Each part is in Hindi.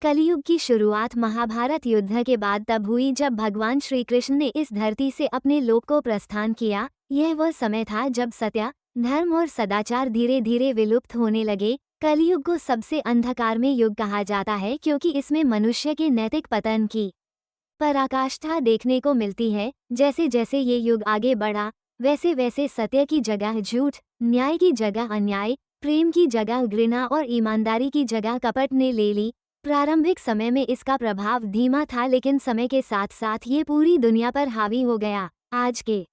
कलयुग की शुरुआत महाभारत युद्ध के बाद तब हुई जब भगवान श्री कृष्ण ने इस धरती से अपने लोक को प्रस्थान किया। यह वह समय था जब सत्य, धर्म और सदाचार धीरे धीरे विलुप्त होने लगे। कलयुग को सबसे अंधकारमय युग कहा जाता है क्योंकि इसमें मनुष्य के नैतिक पतन की पराकाष्ठा देखने को मिलती है। जैसे जैसे ये युग आगे बढ़ा, वैसे वैसे सत्य की जगह झूठ, न्याय की जगह अन्याय, प्रेम की जगह घृणा और ईमानदारी की जगह कपट ने ले ली। प्रारंभिक समय में इसका प्रभाव धीमा था, लेकिन समय के साथ साथ ये पूरी दुनिया पर हावी हो गया। आज के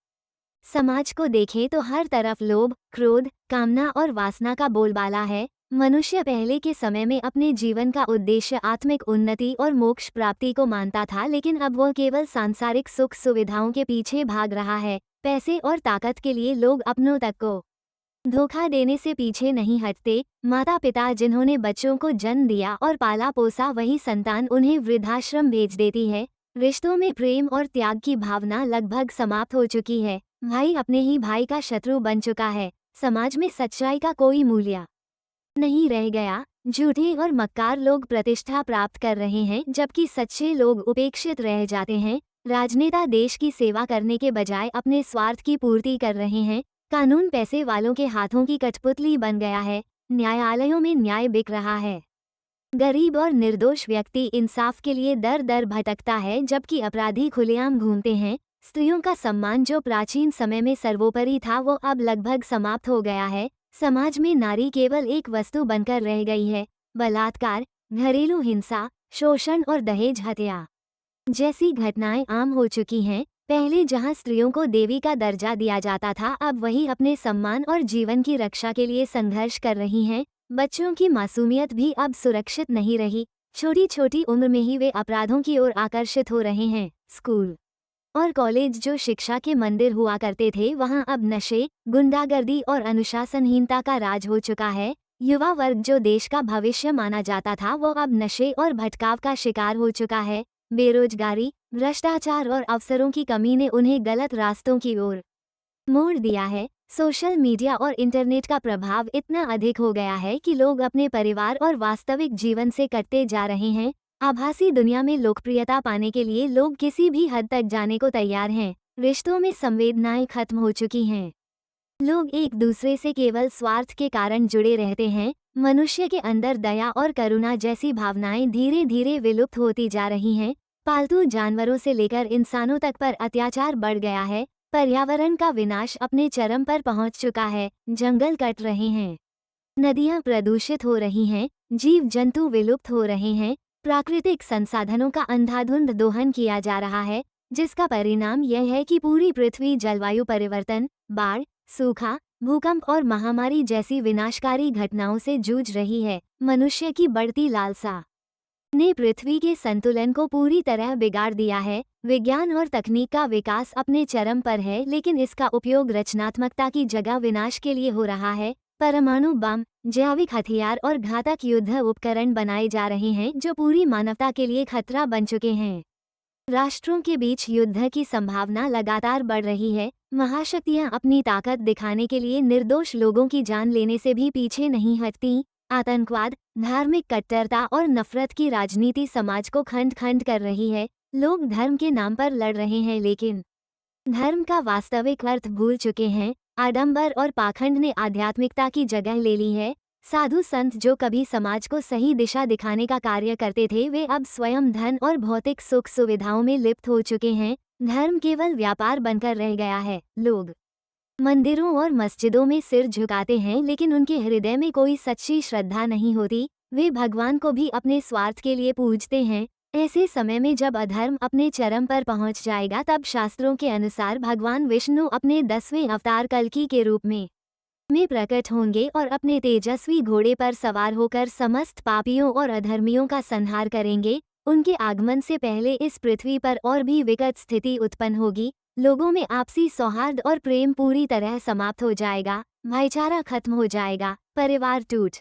समाज को देखें तो हर तरफ लोभ, क्रोध, कामना और वासना का बोलबाला है। मनुष्य पहले के समय में अपने जीवन का उद्देश्य आत्मिक उन्नति और मोक्ष प्राप्ति को मानता था, लेकिन अब वह केवल सांसारिक सुख सुविधाओं के पीछे भाग रहा है। पैसे और ताकत के लिए लोग अपनों तक को धोखा देने से पीछे नहीं हटते। माता पिता जिन्होंने बच्चों को जन्म दिया और पाला पोसा, वही संतान उन्हें वृद्धाश्रम भेज देती है। रिश्तों में प्रेम और त्याग की भावना लगभग समाप्त हो चुकी है। भाई अपने ही भाई का शत्रु बन चुका है। समाज में सच्चाई का कोई मूल्य नहीं रह गया। झूठे और मक्कार लोग प्रतिष्ठा प्राप्त कर रहे हैं, जबकि सच्चे लोग उपेक्षित रह जाते हैं। राजनेता देश की सेवा करने के बजाय अपने स्वार्थ की पूर्ति कर रहे हैं। कानून पैसे वालों के हाथों की कठपुतली बन गया है। न्यायालयों में न्याय बिक रहा है। गरीब और निर्दोष व्यक्ति इंसाफ के लिए दर दर भटकता है, जबकि अपराधी खुलेआम घूमते हैं। स्त्रियों का सम्मान जो प्राचीन समय में सर्वोपरि था, वो अब लगभग समाप्त हो गया है। समाज में नारी केवल एक वस्तु बनकर रह गई है। बलात्कार, घरेलू हिंसा, शोषण और दहेज हत्या जैसी घटनाएं आम हो चुकी हैं। पहले जहां स्त्रियों को देवी का दर्जा दिया जाता था, अब वही अपने सम्मान और जीवन की रक्षा के लिए संघर्ष कर रही हैं। बच्चों की मासूमियत भी अब सुरक्षित नहीं रही। छोटी छोटी उम्र में ही वे अपराधों की ओर आकर्षित हो रहे हैं। स्कूल और कॉलेज जो शिक्षा के मंदिर हुआ करते थे, वहां अब नशे, गुंडागर्दी और अनुशासनहीनता का राज हो चुका है। युवा वर्ग जो देश का भविष्य माना जाता था, वो अब नशे और भटकाव का शिकार हो चुका है। बेरोजगारी, भ्रष्टाचार और अवसरों की कमी ने उन्हें गलत रास्तों की ओर मोड़ दिया है। सोशल मीडिया और इंटरनेट का प्रभाव इतना अधिक हो गया है कि लोग अपने परिवार और वास्तविक जीवन से कटते जा रहे हैं। आभासी दुनिया में लोकप्रियता पाने के लिए लोग किसी भी हद तक जाने को तैयार हैं। रिश्तों में संवेदनाएं खत्म हो चुकी हैं। लोग एक दूसरे से केवल स्वार्थ के कारण जुड़े रहते हैं। मनुष्य के अंदर दया और करुणा जैसी भावनाएं धीरे धीरे विलुप्त होती जा रही हैं। पालतू जानवरों से लेकर इंसानों तक पर अत्याचार बढ़ गया है। पर्यावरण का विनाश अपने चरम पर पहुंच चुका है। जंगल कट रहे हैं, नदियां प्रदूषित हो रही हैं, जीव जंतु विलुप्त हो रहे हैं। प्राकृतिक संसाधनों का अंधाधुंध दोहन किया जा रहा है, जिसका परिणाम यह है कि पूरी पृथ्वी जलवायु परिवर्तन, बाढ़, सूखा, भूकंप और महामारी जैसी विनाशकारी घटनाओं से जूझ रही है। मनुष्य की बढ़ती लालसा ने पृथ्वी के संतुलन को पूरी तरह बिगाड़ दिया है। विज्ञान और तकनीक का विकास अपने चरम पर है, लेकिन इसका उपयोग रचनात्मकता की जगह विनाश के लिए हो रहा है। परमाणु बम, जैविक हथियार और घातक युद्ध उपकरण बनाए जा रहे हैं, जो पूरी मानवता के लिए खतरा बन चुके हैं। राष्ट्रों के बीच युद्ध की संभावना लगातार बढ़ रही है। महाशक्तियां अपनी ताकत दिखाने के लिए निर्दोष लोगों की जान लेने से भी पीछे नहीं हटती। आतंकवाद, धार्मिक कट्टरता और नफरत की राजनीति समाज को खंड खंड कर रही है। लोग धर्म के नाम पर लड़ रहे हैं, लेकिन धर्म का वास्तविक अर्थ भूल चुके हैं। आडंबर और पाखंड ने आध्यात्मिकता की जगह ले ली है। साधु संत जो कभी समाज को सही दिशा दिखाने का कार्य करते थे, वे अब स्वयं धन और भौतिक सुख सुविधाओं में लिप्त हो चुके हैं। धर्म केवल व्यापार बनकर रह गया है। लोग मंदिरों और मस्जिदों में सिर झुकाते हैं, लेकिन उनके हृदय में कोई सच्ची श्रद्धा नहीं होती। वे भगवान को भी अपने स्वार्थ के लिए पूजते हैं। ऐसे समय में जब अधर्म अपने चरम पर पहुंच जाएगा, तब शास्त्रों के अनुसार भगवान विष्णु अपने 10वें अवतार कल्कि के रूप में प्रकट होंगे और अपने तेजस्वी घोड़े पर सवार होकर समस्त पापियों और अधर्मियों का संहार करेंगे। उनके आगमन से पहले इस पृथ्वी पर और भी विकट स्थिति उत्पन्न होगी। लोगों में आपसी सौहार्द और प्रेम पूरी तरह समाप्त हो जाएगा। भाईचारा खत्म हो जाएगा। परिवार टूट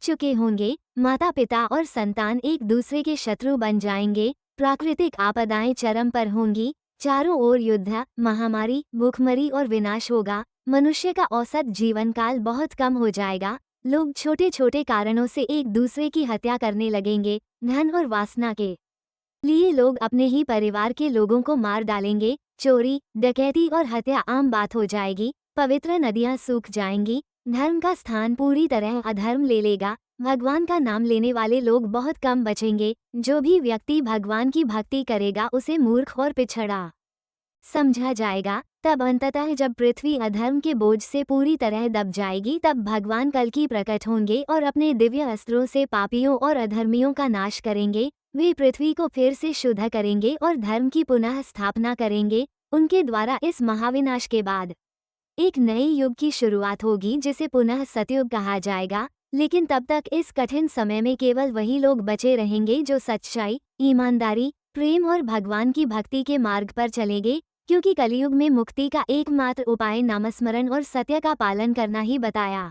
चुके होंगे। माता पिता और संतान एक दूसरे के शत्रु बन जाएंगे। प्राकृतिक आपदाएं चरम पर होंगी। चारों ओर युद्ध, महामारी, भूखमरी और विनाश होगा। मनुष्य का औसत जीवन काल बहुत कम हो जाएगा। लोग छोटे छोटे कारणों से एक दूसरे की हत्या करने लगेंगे। धन और वासना के लिए लोग अपने ही परिवार के लोगों को मार डालेंगे। चोरी, डकैती और हत्या आम बात हो जाएगी। पवित्र नदियां सूख जाएंगी। धर्म का स्थान पूरी तरह अधर्म ले लेगा। भगवान का नाम लेने वाले लोग बहुत कम बचेंगे। जो भी व्यक्ति भगवान की भक्ति करेगा उसे मूर्ख और पिछड़ा समझा जाएगा। तब अंततः जब पृथ्वी अधर्म के बोझ से पूरी तरह दब जाएगी, तब भगवान कल्कि प्रकट होंगे और अपने दिव्य अस्त्रों से पापियों और अधर्मियों का नाश करेंगे। वे पृथ्वी को फिर से शुद्ध करेंगे और धर्म की पुनः स्थापना करेंगे। उनके द्वारा इस महाविनाश के बाद एक नए युग की शुरुआत होगी जिसे पुनः सतयुग कहा जाएगा। लेकिन तब तक इस कठिन समय में केवल वही लोग बचे रहेंगे जो सच्चाई, ईमानदारी, प्रेम और भगवान की भक्ति के मार्ग पर चलेंगे, क्योंकि कलयुग में मुक्ति का एकमात्र उपाय नामस्मरण और सत्य का पालन करना ही बताया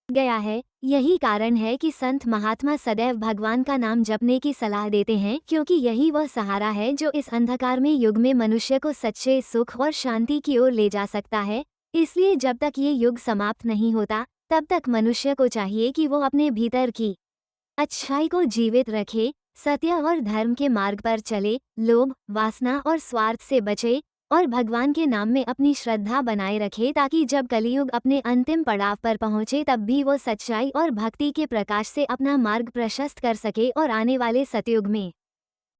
गया है। यही कारण है कि संत महात्मा सदैव भगवान का नाम जपने की सलाह देते हैं, क्योंकि यही वह सहारा है जो इस अंधकार में युग में मनुष्य को सच्चे सुख और शांति की ओर ले जा सकता है। इसलिए जब तक ये युग समाप्त नहीं होता, तब तक मनुष्य को चाहिए कि वो अपने भीतर की अच्छाई को जीवित रखे, सत्य और धर्म के मार्ग पर चले, लोभ, वासना और स्वार्थ से बचे और भगवान के नाम में अपनी श्रद्धा बनाए रखे, ताकि जब कलियुग अपने अंतिम पड़ाव पर पहुंचे तब भी वो सच्चाई और भक्ति के प्रकाश से अपना मार्ग प्रशस्त कर सके और आने वाले सतयुग में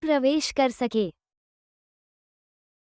प्रवेश कर सके।